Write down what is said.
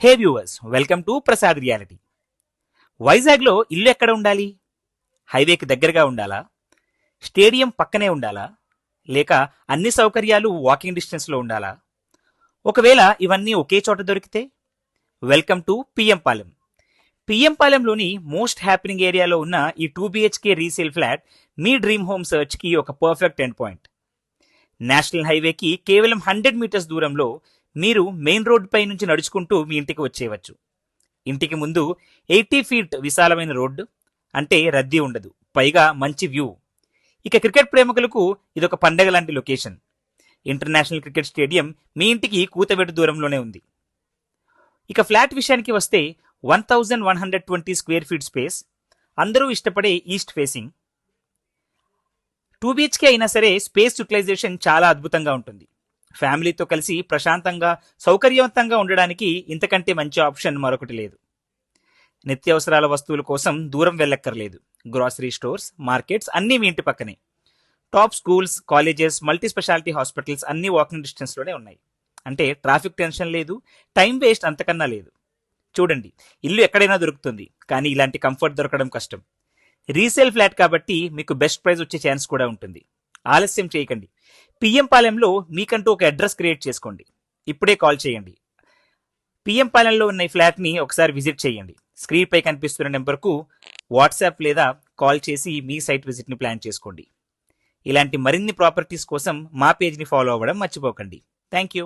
Hey viewers, welcome to Prasad reality. వైజాగ్లో ఇల్లు ఎక్కడ ఉండాలి? హైవేకి దగ్గరగా ఉండాలా? స్టేడియం పక్కనే ఉండాలా? లేక అన్ని సౌకర్యాలు వాకింగ్ డిస్టెన్స్లో ఉండాలా? ఒకవేళ ఇవన్నీ ఒకే చోట దొరికితే? Welcome to PM Palem. PM పాలెంలోని మోస్ట్ హ్యాపెనింగ్ ఏరియాలో ఉన్న ఈ 2 BHK రీసేల్ ఫ్లాట్ మీ డ్రీమ్ హోమ్ సర్చ్కి ఒక పర్ఫెక్ట్ ఎండ్ పాయింట్. నేషనల్ హైవేకి కేవలం 100 మీటర్స్ దూరంలో మీరు మెయిన్ రోడ్ పై నుంచి నడుచుకుంటూ మీ ఇంటికి వచ్చేయవచ్చు. ఇంటికి ముందు 80 ఫీట్ విశాలమైన రోడ్డు, అంటే రద్దీ ఉండదు, పైగా మంచి వ్యూ. ఇక క్రికెట్ ప్రేమికులకు ఇదొక పండగ లాంటి లొకేషన్. ఇంటర్నేషనల్ క్రికెట్ స్టేడియం మీ ఇంటికి కూతబెట్టు దూరంలోనే ఉంది. ఇక ఫ్లాట్ విషయానికి వస్తే 1120 స్క్వేర్ ఫీట్ స్పేస్, అందరూ ఇష్టపడే ఈస్ట్ ఫేసింగ్. 2 BHK అయినా సరే స్పేస్ యూటిలైజేషన్ చాలా అద్భుతంగా ఉంటుంది. ఫ్యామిలీతో కలిసి ప్రశాంతంగా సౌకర్యవంతంగా ఉండడానికి ఇంతకంటే మంచి ఆప్షన్ మరొకటి లేదు. నిత్యావసరాల వస్తువుల కోసం దూరం వెళ్ళక్కర్లేదు. గ్రాసరీ స్టోర్స్, మార్కెట్స్ అన్నీ మీ ఇంటి పక్కనే. Top schools, colleges, multi speciality hospitals అన్నీ వాకింగ్ డిస్టెన్స్లోనే ఉన్నాయి. అంటే ట్రాఫిక్ టెన్షన్ లేదు, టైం వేస్ట్ అంతకన్నా లేదు. చూడండి, ఇల్లు ఎక్కడైనా దొరుకుతుంది, కానీ ఇలాంటి కంఫర్ట్ దొరకడం కష్టం. రీసేల్ ఫ్లాట్ కాబట్టి మీకు బెస్ట్ ప్రైస్ వచ్చే ఛాన్స్ కూడా ఉంటుంది. ఆలస్యం చేయకండి, పిఎం పాలెంలో మీకంటూ ఒక అడ్రస్ క్రియేట్ చేసుకోండి. ఇప్పుడే కాల్ చేయండి. పిఎం పాలెంలో ఉన్న ఈ ఫ్లాట్ని ఒకసారి విజిట్ చేయండి. స్క్రీన్ పై కనిపిస్తున్న నెంబర్కు వాట్సాప్ లేదా కాల్ చేసి మీ సైట్ విజిట్ని ప్లాన్ చేసుకోండి. ఇలాంటి మరిన్ని ప్రాపర్టీస్ కోసం మా పేజ్ని ఫాలో అవ్వడం మర్చిపోకండి. Thank you.